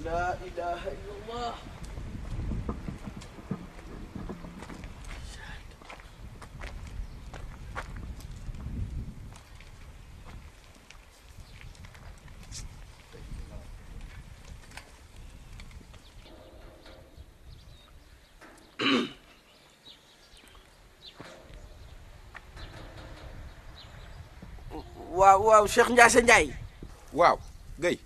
La ilaha illallah. waaw Cheikh Ndiaye. waaw Guèye.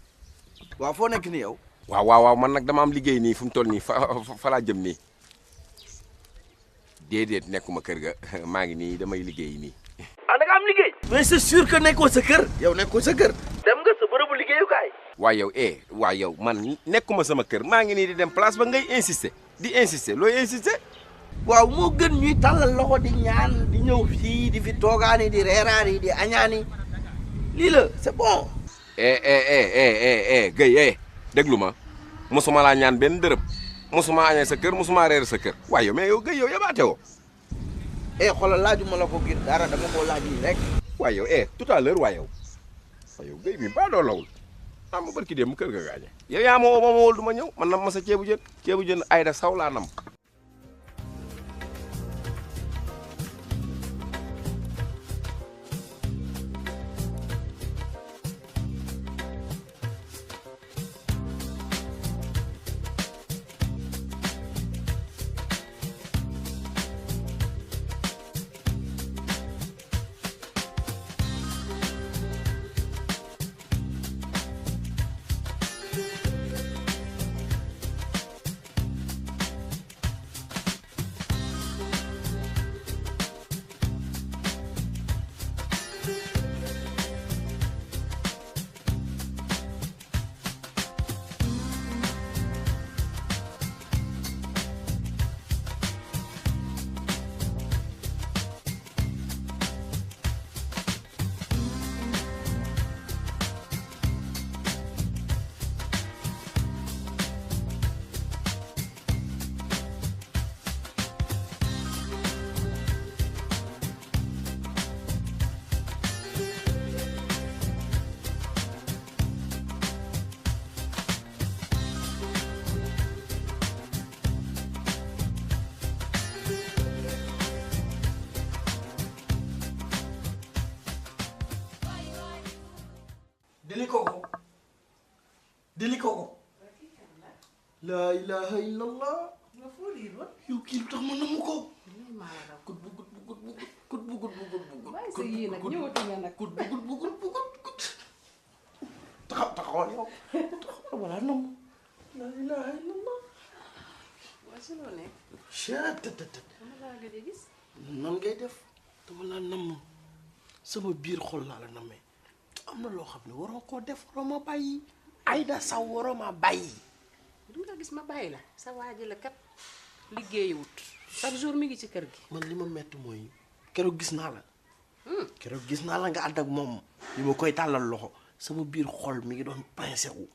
waaw foo nekk nii yow. waaw man nag dama am liggéey nii fu mu toll nii fa laa jëm nii. déedéet nekkuma kër ga maa ngi nii damay liggéey nii. ah da nga am liggéey. mais c'est sûr que nekkoo sa kër. yow nekkoo sa kër. dem nga sa bërëbu liggéeyukaay. waaw yow man nekkuma sama kër maa ngi nii di dem place ba ngay insister looy insister. waaw moo gën ñuy tàllal loxo di ñaan di ñëw fii di fi toogaani di reeraani di añaani lii la c'est bon. Guèye déglu ma mosuma laa ñaan benn dërëm mosuma añee sa kër mosuma reer sa kër waaye mais yow Guèye yow yabaate woo. xoolal laajuma la ko ngir dara dama koo laaj nii rek. waaye yow tout à l'heure waaye yow Guèye mi ba doo lawul ma barki dem mu kër ga gaañe yow yaa ma woo ma wol du ma ñëw man nam ma sa ceebu jën Ayda Saw laa nam. dili koko la ilaha illallah yow kii lu tax ma namu ko kut bugut taxawal yow taxawal wala namu la ilaha illallah nan ngay def dama la namm sama biir xol laa la nammee am na loo xam ne waroo koo def waroo ma bàyyi Ayda Saw waroo ma bàyyi. du nga gis ma bàyyi la sa waaji la kat liggéeyiwut chaque jour mi ngi ci kër gi. man li ma metti mooy keroog gis naa la. keroog gis naa la nga ànd ak moom li ma koy tàllal loxo sama biir xol mi ngi doon pincé wu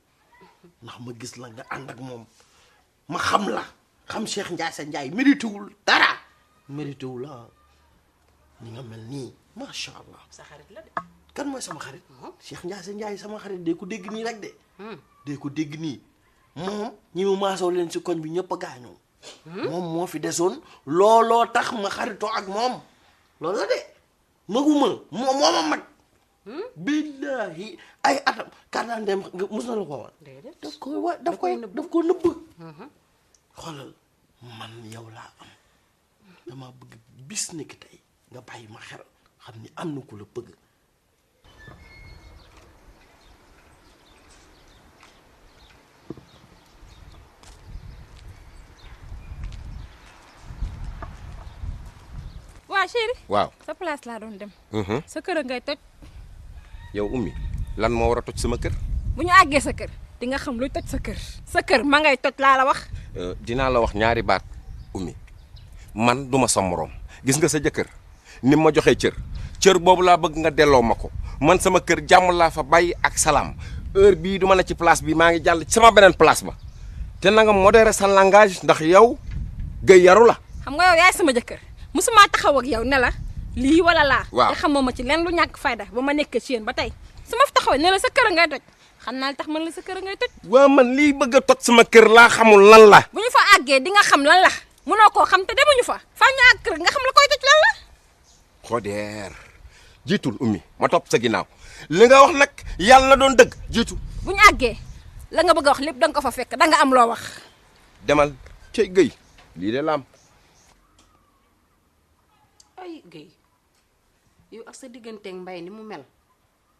ndax ma gis la nga ànd ak moom ma xam la xam Cheikh Ndiaye mérité wul dara mérité wul ah ñi nga mel nii macha allah. sa xarit la de. kan mooy sama xarit. Cheikh Ndiaye sama xarit de ko dégg nii rek de. de ko dégg nii moom ñi mu maasoo leen si koñ bi ñëpp a gaañoo. moom moo fi desoon looloo tax ma xaritoo ak moom loolu la de maguma moo ma mag. billahi ay atam kàttan dem mus na la ko wan. daf koy nëbb. xoolal man yow laa am dama bëgg bis ni ki tey nga bàyyi ma xel xam ni am na ku la bëgg. waa chéri. waaw sa place laa doon dem. sa kër ngay toj. yow ummi lan moo war a toj sama kër. bu ñu àggee sa kër di nga xam luy toj sa kër. sa kër ma ngay toj laa la wax. dinaa la wax ñaari baat ummi man duma sa morom gis nga sa jëkkër ni ma joxee cër boobu laa bëgg nga delloo ma ko man sama kër jàmm laa fa bàyyi ak salaam heure bii du ma ne ci place bi maa ngi jàll ci sama beneen place ba te na nga modéré sa langage ndax yow Guèye yaru la. xam nga yow yaay sama jëkkër musuma taxaw ak yow ne la lii wala laa. waaw te xamoo ma ci len lu ñàkk fayda ba ma nekk ci yéen ba tey su ma fi taxawee ne la sa kër ngay toj xam naa li tax man la sa kër ngay toj. waa man lii bëgg a toj sama kër laa xamul lan la. bu ñu fa àggee di nga xam lan la mënoo koo xam te demuñu fa faa ñu àgg kër nga xam la koy toj lan la. Xodeer jiitul ummi ma topp sa ginnaaw li nga wax nag yàlla na doon dëgg jiitu. bu ñu àggee la nga bëgg a wax lépp da nga ko fa fekk da nga am loo wax. demal cey Guèye lii de laam. ay Guèye yow ak sa digganteeg mbay ni mu mel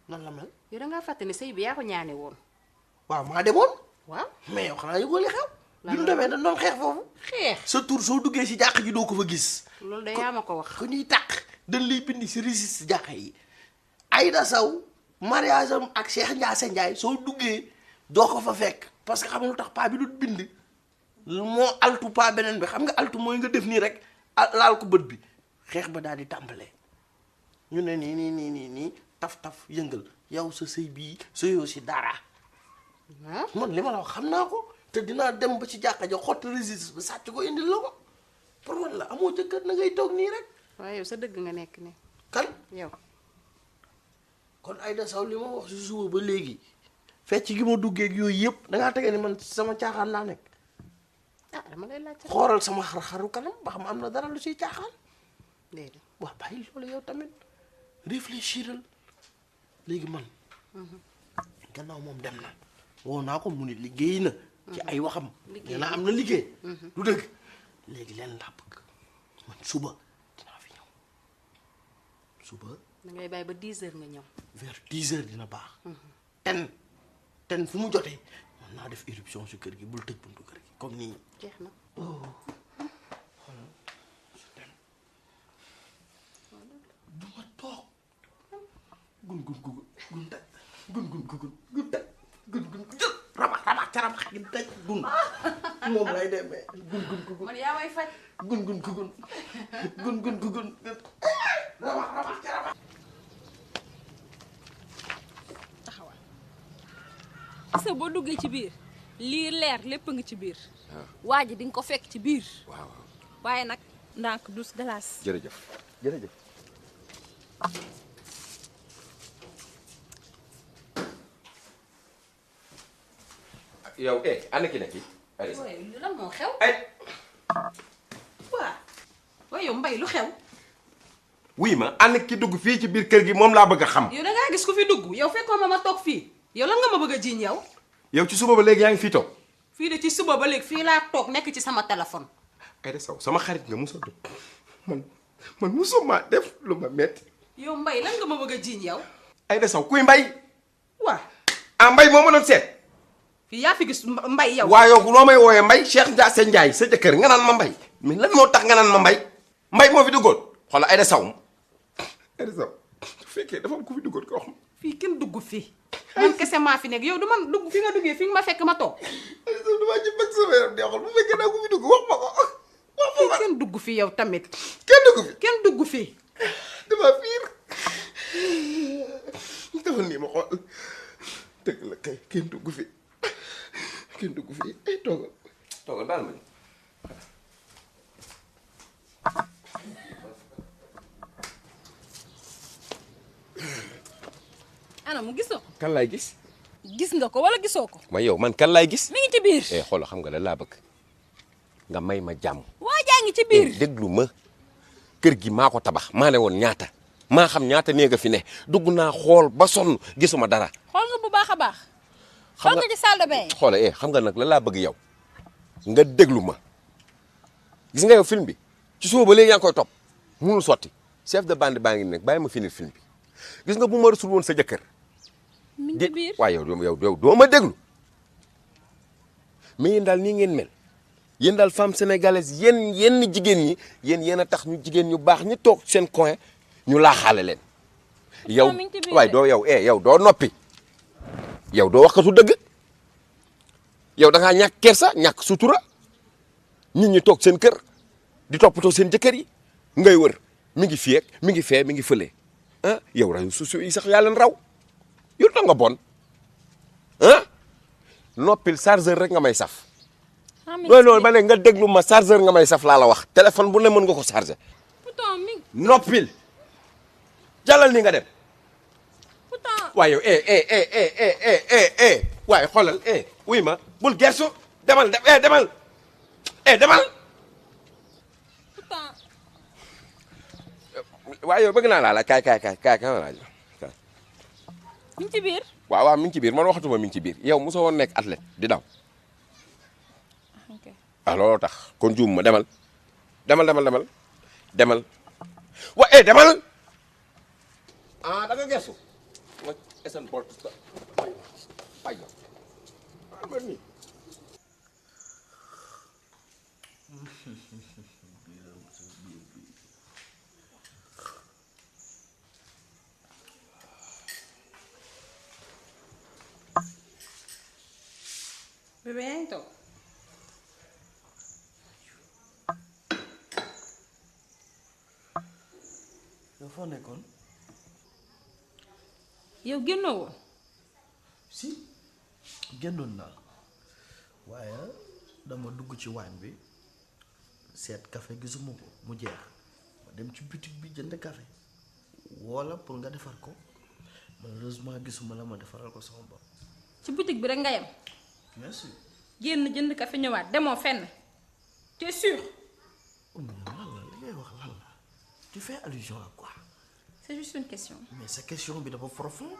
nan la mel. yow da ngaa fàtte ne sëy bi yaa ko ñaane woon. waaw maa demoon. waaw mais yow xanaa yëgoo li xew. bi ñu demee dañ doon xeex foofu. xeex sa tur soo duggee si jàq ji doo ko fa gis. loolu de yaa ma ko wax. ku ñuy tàq dañ lay bind si registre jàq yi. Aïda Sow mariage am ak Cheikh Ndiasse Ndiaye soo duggee doo ko fa fekk parce que xam nga lu tax paa bi du bind moo altu paa beneen bi xam nga altu mooy nga def nii rek laal ko bët bi xeex ba daal di tàmbalee ñu ne nii taf yëngal yow sa sëy bii sëyoo si dara. man li ma la wax xam naa ko te dinaa dem ba ci jàkka ja xotti registre ba sàcc ko indil la ko pour wan la amoo jëkkër na ngay toog nii rek. waaye yow sa dëgg nga nekk ni kan yow. kon Aïda Sow li ma wax si suba ba léegi fecc gi ma duggee ak yooyu yëpp dangaa tege ni man sama caaxaan laa nekk. ah dama lay laaj. xoolal sama xar-xaru kanam ba xam am na dara lu siy caaxaan. déedéet waaw bàyyi loolu yow tamit réfléchiral léegi man. gannaaw moom dem na woo naa ko mu ne liggéey na. ci ay waxam. nee naa am na liggéey. du dëgg léegi leen laa bëgg man suba dinaa fi ñëw suba. da ngay bàyyi ba 10 heures nga ñëw. vers 10 heures dina baax. ten fu mu jotee mën naa def éruption si kër gi bul tëj buntu kër gi comme nii. jeex na. du ma toog gun daj rabax carabax gi daj gun moom lay demee gun man yaa may faj. gun rabax carabax. taxawal gis nga boo duggee ci biir lii leer lépp a ngi ci biir. waa ji di nga ko fekk ci biir. waaw waaye nag ndànk dus glace. jërëjëf. yow ana ki nekk ay waaye lan moo xew. ay waaye yow mbay lu xew. wuy ma ana ki dugg fii ci biir kër gi moom laa bëgg a xam. yow da ngaa gis ku fi dugg yow fekkoon ma toog fii yow lan nga ma bëgg a jiiñ yow. yow ci suba ba léegi yaa ngi fii toog. fii de ci suba ba léegi fii laa toog nekk ci sama téléphone. Aïda Sow sama xarit nga musa dugg man musuma def lu ma metti. yow mbay lan nga ma bëgg a jiiñ yow. Aïda Sow kuy mbay. waa mbay moo ma doon seet. fii yaa fi gis mbay yow. waa yow loo may wooyee mbay Cheikh Ndiasse Ndiaye sa jëkkër nga naan ma mbay mais lan moo tax nga naan ma mbay moo fi duggoon xoolal Aïda Sow bu fekkee dafa am ku fi duggoon ko wax ma. fii kenn dugg fii man kese maa fi nekk yow du man dugg fi nga duggee fi nga ma fekk ma toog. Aïda Sow damaa ci bëgg sama yaram neexul bu fekkee daa ku fi dugg wax ma ko. fii kenn dugg fi yow tamit. kenn dugg fi kenn dugg fii. dama fiir dafa nii ma xool dëgg la kay kenn dugg fi ay toogal daal ma ana mu gisoo ko. kan laay gis. gis nga ko wala gisoo ko. ma yow man kan laay gis. mi ngi ci biir. xoolal xam nga la laa bëgg nga may ma jàmm. waa jaa ngi ci biir. déglu ma kër gi maa ko tabax maa ne woon ñaata maa xam ñaata néega fi ne dugg naa xool ba sonn gisuma dara. xool nga bu baax a baax. xool nga ci salle de bain. xoola xam nga nag la laa bëgg yow nga déglu ma gis nga yow film bi ci suba ba léegi yaa ngi koy topp munul sotti chef de bande baa ngi nekk bàyyi ma finir film bi gis nga bu ma rasul woon sa jëkkër. mi ngi ci biir waaye yow doo ma déglu mais yéen daal nii ngeen mel yéen daal femme sénégalaise yenn jigéen ñi yéen a tax ñu jigéen ñu baax ñi toog seen coin ñu laaxaale leen. yow waaye doo yow doo noppi yow doo waxkatu dëgg yow da ngaa ñàkk kersa ñàkk sutura nit ñi toog seen kër di toppatoo seen jëkkër yi ngay wër mi ngi fii ak mi ngi fee mi ngi fële ah yow rajo sociaux yi sax yaa leen raw yow da nga bon ah noppil chargeur rek nga may saf. loolu ba léegi nga déglu ma chargeur nga may saf laa la wax téléphone bu ne mën nga ko charger. pourtant mi noppil jàllal ni nga dem. pourtant waaye yow waaye xoolal wuy ma bul gersu demal demal demal pourtant waaye yow bëgg naa laa la kaay ma laaj la ñu ngi ci biir. waaw mi ngi ci biir man waxatuma mi ngi ci biir yow mosoo woon nekk athlète di daw ok looloo tax kon juum ma demal wa demal da nga gersu ma esen bol ay man ni bébé yaa ngi toog. yow foo nekkoon. yow génnoo woon. si génnoon naa waaye dama dugg ci waañ bi seet café gisuma ko mu jeex ma dem ci boutique bi jënd café woola pour nga defar ko malheureusement gisuma la ma defaral ko sama bopp. ci boutique bi rek nga yem. bien sûr. génn jënd café ñëwaat demoo fenn. t'es sûr. lan la li ngay wax lan la tu fais allusion à quoi. c'est juste une question. mais sa question bi dafa profond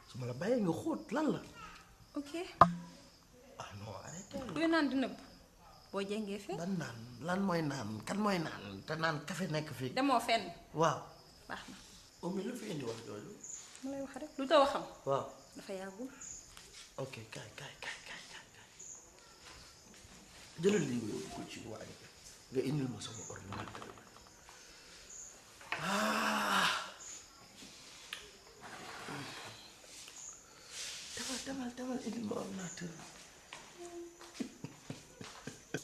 su ma la bàyyee nga xóot lan la. ok. ah non arrêtez. kuy naan di nëbb boo jengee fee. lan naan lan mooy naan kan mooy naan te naan café nekk fii. demoo fenn. waaw. baax na. Oumy lu fi indi wax jooju. mu lay wax rek lu taw a xam. waaw. dafa yàggul. ok kaay jëlal lii nga yóbbu ko ci waañ bi nga indil ma sama ordinateur demal indil ma ordinateur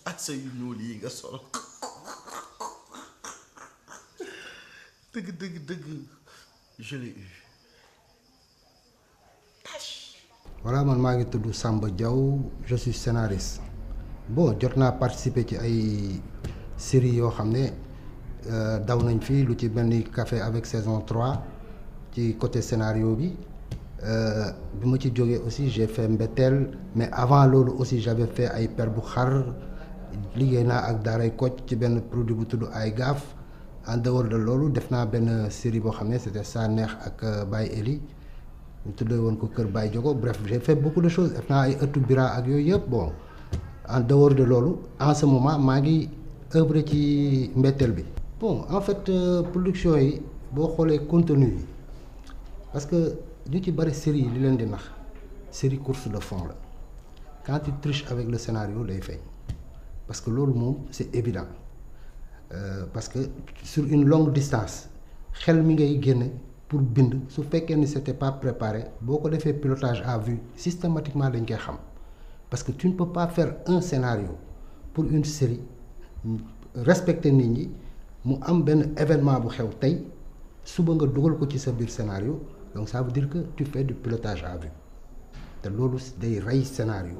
ak sa yu ñuul yi nga sol dëgg je l'ai eu. voilà man maa ngi tudd Samba Diaw je suis scénariste bon jot naa participer ci ay séries yoo xam ne daw nañ fi lu ci mel ni Café avec saison 3 ci côté scénario bi bi ma ci jógee aussi j'ai fait Mbetteel mais avant loolu aussi j'avais fait ay Per bu xar liggéey naa ak Daaray Kocc ci benn produit bu tudd ay gaaf en dehors de loolu def naa benn série boo xam ne c'était Ça Neex ak Baye Eli ñu tuddee woon ko Kër Baye Jogo bref j'ai fait beaucoup de choses def naa ay ëttu bira ak yooyu yëpp bon en dehors de loolu en ce moment maa ngi œuvre ci Mbetteel bi. bon en fait production yi boo xoolee contenu yi parce que ñu ci bari série yi li leen di nax série course de fond la quand tu triches avec le scénario day feeñ parce que loolu moom c'est évident parce que sur une longue distance xel mi ngay génne. pour bind su fekkee ni c'était pas préparé boo ko defee pilotage à vue systématiquement dañ koy xam parce que tu ne peux pas faire un scénario pour une série respecter nit ñi mu am benn événement bu xew tey suba nga dugal ko ci sa biir scénario donc ça veut dire que tu fais du pilotage à vue te loolu day rey scénario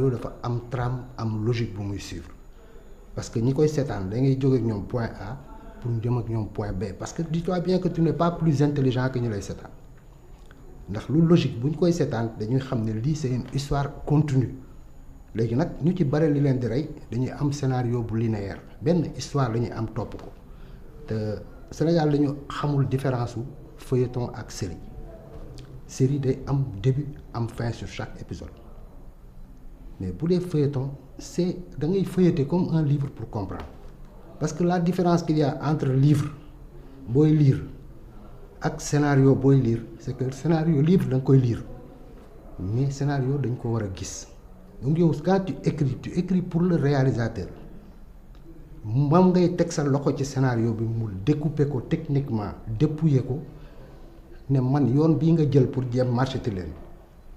dafa am trame am logique bu muy suivre parce que ñi koy seetaan da ngay jóge ak ñoom point A pour ñu jëm ak ñoom point B parce que dis-toi bien que tu n'es pas plus intelligent que ñu lay seetaan ndax lu logique bu ñu koy seetaan dañuy xam ne lii c'est une histoire continue léegi nag ñu ci bare li leen di rey dañuy am scénario bu linéaire benn histoire la ñuy am topp ko te Sénégal dañu xamul différence su feuilleton ak série day am début am fin sur chaque épisode mais bu dee feuilleton c'est da ngay feuilleter comme un livre pour comprendre. Parce que la différence qu'il y a entre livre booy lire ak scénario booy lire c'est que scénario livre da nga koy lire mais scénario dañ ko war a gis donc yow quand tu écris pour le réalisateur moom ngay teg sa loxo ci scénario bi mu découper ko techniquement dépouiller ko ne man yoon bii nga jël pour jéem marcheter leen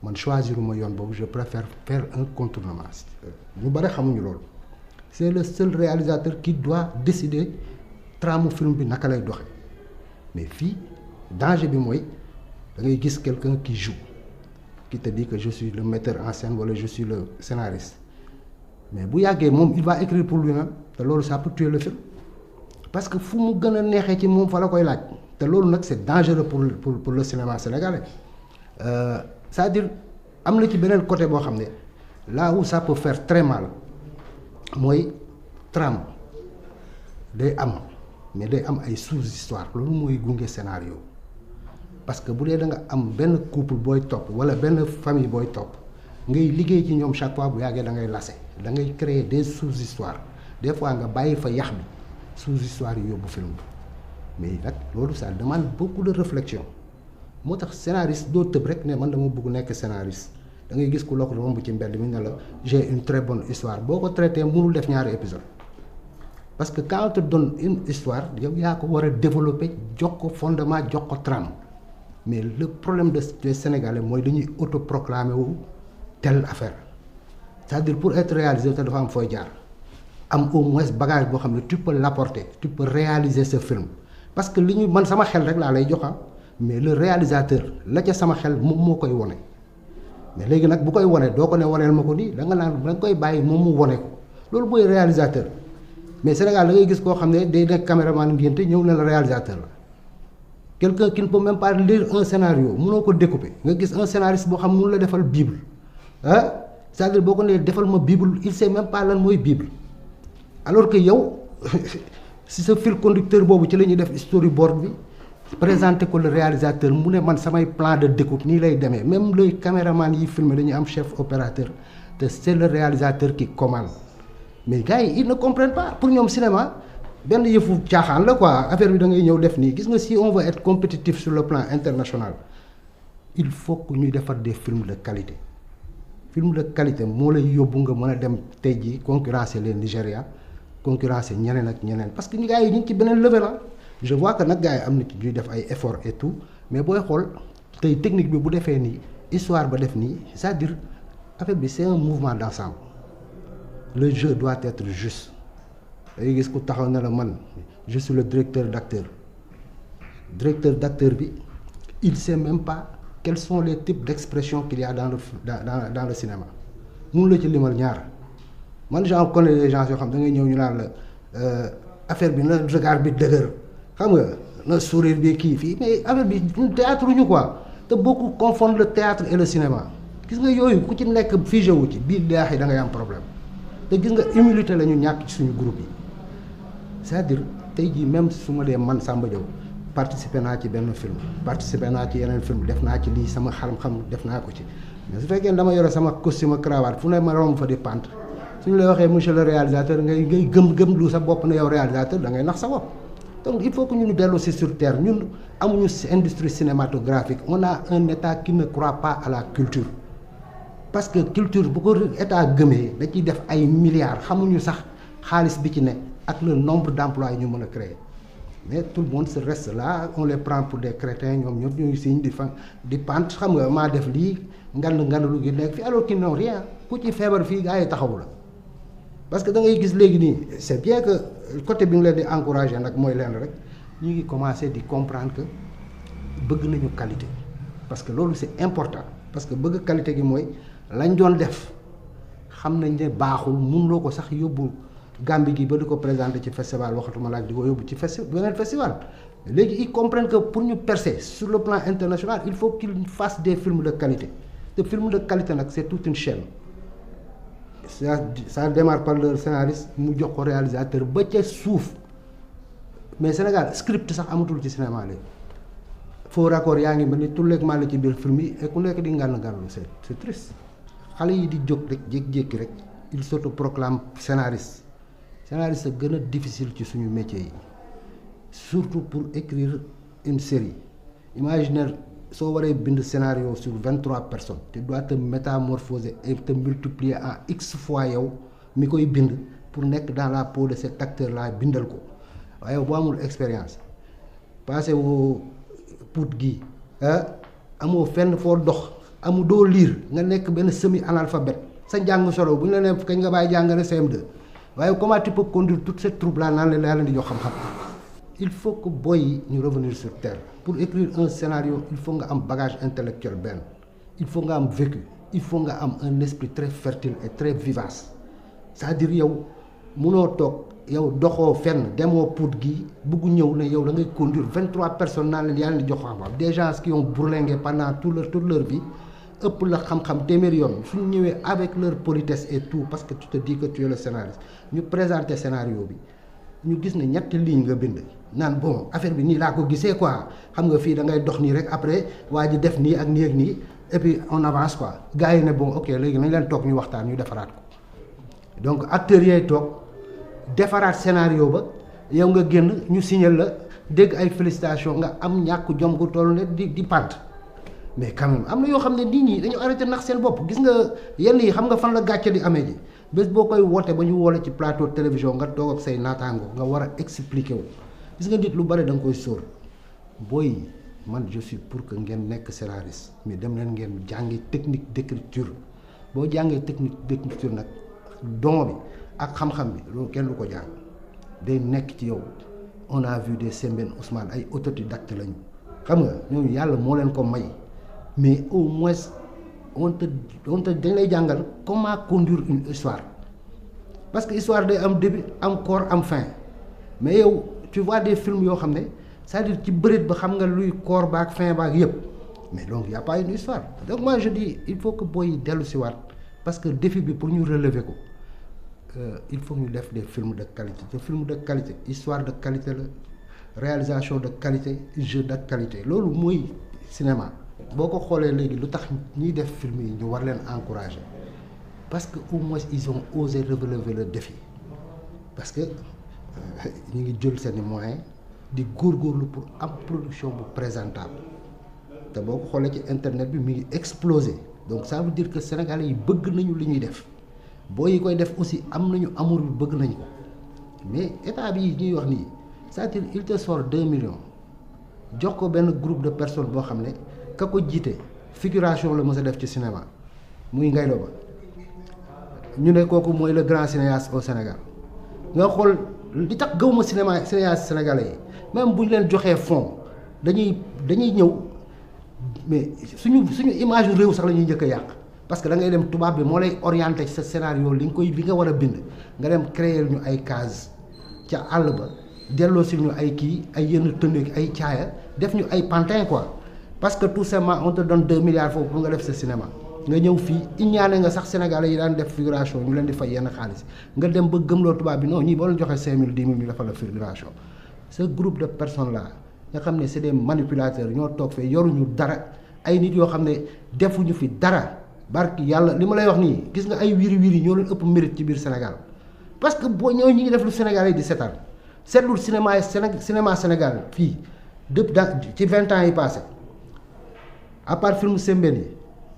man choisiruma yoon boobu je préfère faire un contournement ñu bari xamuñu loolu. C'est le seul réalisateur qui doit décider trame film bi naka lay doxe mais fii danger bi mooy da ngay gis quelqu'un qui joue qui te dit que je suis le metteur en scène wala je suis le scénariste mais bu yàggee moom il va écrire pour lui-même te loolu ça peut tuer le film parce que fu mu gën a neexee ci moom fa la koy laaj te loolu nag c'est dangereux pour le cinéma sénégalais c'est-à-dire am na ci beneen côté boo xam ne là où ça peut faire très mal mooy trame day am mais day am ay sous-histoire loolu mooy gunge scénario parce que bu dee da nga am benn couple booy topp wala benn famille booy topp ngay liggéey ci ñoom chaque fois bu yàggee da ngay lase da ngay créer des sous-histoires des fois nga bàyyi fa yax bi sous-histoire yi yóbbu film bi mais nag loolu ça demande beaucoup de réflexion moo tax scénariste doo tëb rek ne man dama bëgg nekk scénariste da ngay gis ku la ko romb ci mbedd mi ne la j'ai une très bonne histoire boo ko traité mënul def ñaari épisode parce que quand on te donne une histoire yow yaa ko war a développer jox ko fondement jox ko trame mais le problème des Sénégalais mooy dañuy autoproclamer wu telle affaire c'est-à-dire pour être réalisé te dafa am fooy jaar am au moins bagage boo xam ne tu peux l'apporter tu peux réaliser ce film parce que li ñu man sama xel rek laa lay jox mais le réalisateur la ca sama xel moom moo koy wone mais léegi nag bu koy wone doo ko ne woneel ma ko nii da nga naan da nga koy bàyyi moom mu wone ko loolu mooy réalisateur mais Sénégal da ngay gis koo xam ne day nekk caméraman ngénte ñëw ne la réalisateur la quelqu'un qui ne peut même pas lire un scénario mënoo ko découper nga gis un scénariste boo xam mënu la defal bible ah c'est-à-dire boo ko nee defal ma bible il sait même pas lan mooy bible alors que yow si sa fil conducteur boobu ci la ñuy def storyboard bi présenter ko le réalisateur mu ne man samay plan de découpe nii lay demee même le caméraman yi filmer dañuy am chef opérateur te c'est le réalisateur qui commande mais gars yi ils ne comprennent pas pour ñoom cinéma benn yëfu caaxaan la quoi affaire bi da ngay ñëw def nii gis nga si on veut être compétitif sur le plan international il faut que ñuy defar des films de qualité film de qualité moo lay yóbbu nga mën a dem tey jii concurrencer les Nigéria concurrencer ñeneen ak ñeneen parce que ñu gars yi ñu ngi ci beneen level la je vois que nag gars yi am na ci ñuy def ay efforts et tout mais booy xool tey technique bi bu defee nii histoire ba def nii c'est-à-dire affaire bi c'est un mouvement d'ensemble le jeu doit être juste day gis ku taxaw ne la man je suis le directeur d'acteur bi il sait même pas quels sont les types d'expressions qu'il y a dans le cinéma mun la ci limal ñaar man j'en connais des gens yoo xam da ngay ñëw ñu naan la affaire bi na regard bi dëgër xam nga na sourire bi kii fii mais affaire bi ñun théâtre ñu quoi te beaucoup confondent le théâtre et le cinéma gis nga yooyu ku ci nekk figé wu ci biir daax yi da ngay am problème te gis nga humilité la ñu ñàkk ci suñu groupe yi c'est-à-dire tey jii même su ma dee man Samba Diaw participer naa ci benn film participer naa ci yeneen film def naa ci lii sama xam-xam def naa ko ci mais su fekkee dama yore sama costume cravate fu ne ma romb fa di pant suñu lay waxee monsieur le réalisateur ngay gëm lu sa bopp ne yow réalisateur da ngay nax sa bopp donc il faut que ñu dellu si sur terre ñun amuñu industrie cinématographique on a un état qui ne croit pas à la culture parce que culture bu ko état gëmee da ciy def ay milliards xamuñu sax xaalis bi ci ne ak le nombre d'emplois yi ñu mën a créer mais tout le monde se reste là on les prend pour des crétins ñoom ñëpp ñuy signe di pant xam nga maa def lii ngandalu gi nekk fi alors qu'ils n'ont rien ku ci feebar fii gars yi taxawu la parce que da ngay gis léegi nii c'est bien que côté bi nga leen di encourager nag mooy leen rek ñu ngi commencer di comprendre que bëgg nañu qualité parce que loolu c'est important parce que bëgg qualité gi mooy lañ doon def xam nañ ne baaxul mënuloo ko sax yóbbu Gambie gi ba di ko présenter ci festival waxatuma laaj di ko yóbbu ci beneen festival léegi ils comprennent que pour ñu percer sur le plan international il faut qu'ils fassent des films de qualité te film de qualité nag c'est toute une chaîne ça démarre par le scénariste mu jox ko réalisateur ba ca suuf mais Sénégal script sax amatul ci cinéma léegi faux raccord yaa ngi mel ni tulleeg maa la ci biir film yi et ku nekk di ngànn c'est triste xale yi di jóg rek jékki-jékki rek il s'autoproclame scénariste scénariste a gën a difficile ci suñu métier yi surtout pour écrire une série imaginaire soo waree bind scénario sur 23 personnes tu dois te métamorphoser et te multiplier en x fois yow mi koy bind pour nekk dans la peau de cet acteur là bindal ko waaye boo amul expérience passé woo Pout gi amoo fenn foo dox amu doo lire nga nekk benn semi analphabète sa njàng solo bu ñu la nee kañ nga bàyyi jàng ne CM2 waaye comment tu peux conduire toute cette troupe là naan la leen di jox xam-xam il faut que boy yi ñu revenir sur terre pour écrire un scénario il faut nga am bagage intellectuel benn il faut nga am vécu il faut nga am un esprit très fertile et très vivace c'est-à-dire yow munoo toog yow doxoo fenn demoo Pout gi bugg ñëw ne yow da ngay conduire 23 personnes naan leen yaa leen di jox xam-xam des gens qui ont bourlingué pendant toute leur vie ëpp la xam-xam téeméer yoon suñu ñëwee avec leur politesse et tout parce que tu te dis que tu es le scénariste ñu présenter scénario bi ñu gis ne ñetti ligne nga bind naan bon affaire bi nii laa ko gisee quoi xam nga fii da ngay dox nii rek après waa ji def nii ak nii ak nii et puis on avance quoi gars yi ne bon ok léegi nañ leen toog ñu waxtaan ñu defaraat ko donc acteurs yooyu toog defaraat scénario ba yow nga génn ñu signal la dégg ay félicitations nga am ñàkk jom gu toll ne di pant mais quand même am na yoo xam ne nit ñi dañu arrêté nax seen bopp gis nga yenn yi xam nga fan la gàcce di amee ji bés boo koy woote ba ñu woole ci plateau télévision nga toog ak say naataango nga war a expliquer wu gis nga nit lu bari da nga koy sóor booy man je suis pour que ngeen nekk scénariste mais dem leen ngeen jàngi technique d'écriture boo jàngee technique d'écriture nag don bi ak xam-xam bi loolu kenn du ko jàng day nekk ci yow on a vu des Sembène Ousmane ay autodidacte lañu xam nga ñooñu yàlla moo leen ko may mais au moins on te dañ lay jàngal comment conduire une histoire parce que histoire day am début am corps am fin mais yow tu vois des films yoo xam ne c'est-à-dire ci bëreet ba xam nga luy corps baak fin baak yëpp mais donc y a pas une histoire donc moi je dis il faut que booy dellu si waat parce que défi bi pour ñu relever ko il faut ñu def des films de qualité te film de qualité histoire de qualité la réalisation de qualité jeu de qualité loolu mooy cinéma boo ko xoolee léegi lu tax ñiy def film yi ñu war leen encourager parce que au moins ils ont osé relever le défi parce que ñu ngi jël seeni moyens di góorgóorlu pour am production bu présentable te boo ko xoolee ci internet bi mi ngi exploser donc ça veut dire que sénégalais yi bëgg nañu li ñuy def boo yi koy def aussi am nañu amour bi bëgg nañ ko mais état bi ñuy wax nii c'est-à-dire il te sort 2 millions jox ko benn groupe de personnes boo xam ne ka ko jiite figuration la mës a def ci cinéma muy Ngaylo Ba ñu ne kooku mooy le grand cinéaste au Sénégal nga xool li tax gëwuma cinéaste sénégalais yi même bu ñu leen joxee fond dañuy ñëw mais suñu image réew sax la ñuy njëkk a yàq parce que da ngay dem tubaab bi moo lay orienté ci sa scénario li nga war a bind nga dem créer ñu ay case ca àll ba delloo si ñu ay kii ay yenn tënk ay caaya def ñu ay pantin quoi parce que tout simplement on te donne 2 milliards foofu pour nga def sa cinéma nga ñëw fii iñaane nga sax sénégalais yi daan def figuration ñu leen di fay yenn xaalis nga dem ba gëmloo tubaab bi non ñii boo leen joxee 5000 10 000 ñu defal la figuration ce groupe de personnes là nga xam ne c'est des manipulateurs ñoo toog fee yoruñu dara ay nit yoo xam ne defuñu fi dara barki yàlla li ma lay wax nii gis nga ay wiri ñoo leen ëpp mérite ci biir Sénégal parce que boo ñëw ñi ngi def lu Sénégalais di seetaan seetlul cinéma Sénégal fii depuis ci 20 ans yi passé à part film Sembène yi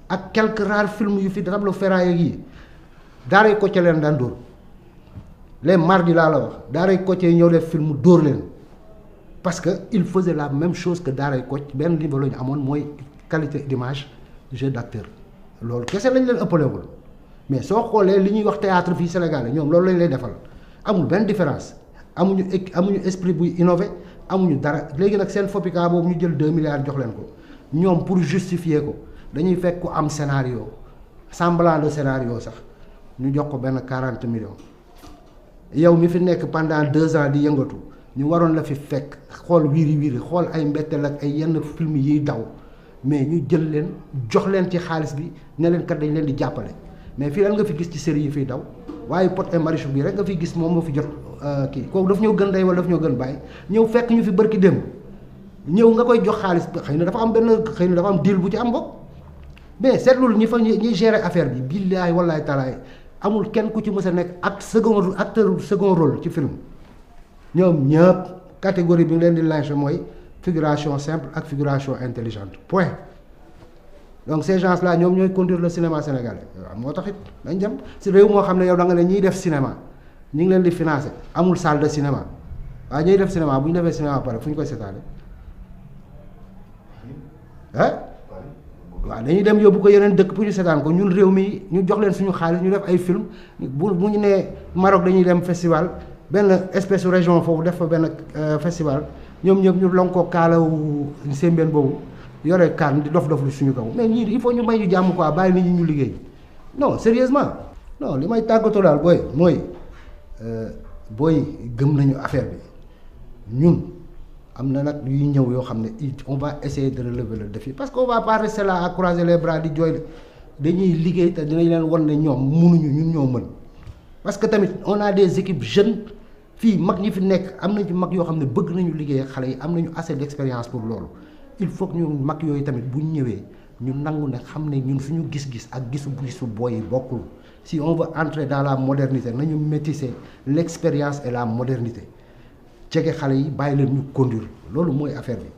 ak quelques rares films yu fi tableau ferraille yi daaray Kocc leen daan dóor les mardis laa la wax daaray Kocc yi ñëw def film dóor leen parce que il faisait la même chose que daaray Kocc benn niveau la ñu amoon mooy qualité d'image jeu d'acteur loolu kese lañ leen ëppalewul mais soo xoolee li ñuy wax théâtre fii Sénégal ñoom loolu lañ lay defal amul benn différence amuñu esprit buy innové amuñu dara léegi nag seen FOPICA boobu ñu jël 2 milliards jox leen ko ñoom pour justifier ko dañuy fekk ku am scénario semblant de scénario sax ñu jox ko benn 40 millions yow mi fi nekk pendant 2 ans di yëngatu ñu waroon la fi fekk xool wiiri xool ay mbetteel ak ay yenn film yiy daw mais ñu jël leen jox leen ci xaalis bi ne leen kat dañ leen di jàppale mais fii lan nga fi gis ci série yi fiy daw waaye Pod et Marichou bi rek nga fi gis moom moo fi jot kii kooku daf ñoo gën day wala daf ñoo gën bàyyi ñëw fekk ñu fi bërki démb ñëw nga koy jox xaalis xëy na dafa am deal bu ci am bopp mais seetlul ñi gérer affaire bi billaay wallaay talaay amul kenn ku ci mës a nekk acteur second rôle ci film ñoom ñëpp catégorie bi nga leen di lancer mooy figuration simple ak figuration intelligente point donc ces gens là ñoom ñooy conduire le cinéma sénégalais waaw moo tax it dañ dem si réew moo xam ne yow da nga ne ñiy def cinéma ñi ngi leen di financer amul salle de cinéma waaye ñuy def cinéma bu ñu defee cinéma pare fu ñu koy seetaane waaw dañuy dem yóbbu ko yeneen dëkk pour ñu seetaan ko ñun réew mi ñu jox leen suñu xaalis ñu def ay film bu ñu nee Maroc dañuy dem festival benn espèce région foofu def fa benn festival ñoom ñëpp ñu lonkoo kaalawu Sembène boobu yore kaan di dof lu suñu kaw mais ñii il faut ñu may ñu jàmm quoi bàyyi nit ñi ñu liggéey non sérieusement non li may tàggatoo daal mooy booy gëm nañu affaire bi ñun am na nag yuy ñëw yoo xam ne on va essayer de relever le défi parce que on va pas rester là à croiser les bras di jooy dañuy liggéey te dinañ leen wan ne ñoom mënuñu ñun ñoo mën parce que tamit on a des équipes jeunes fii mag ñi fi nekk am nañ ci mag yoo xam ne bëgg nañu liggéey ak xale yi am nañu assez d'expérience pour loolu il faut que ñu mag yooyu tamit bu ñu ñëwee ñu nangu ne xam ne ñun suñu gis-gis ak gisu booy yi bokkul si on veut entrer dans la modernité nañu métisser l'expérience et la modernité jege xale yi bàyyi leen ñu conduire loolu mooy affaire bi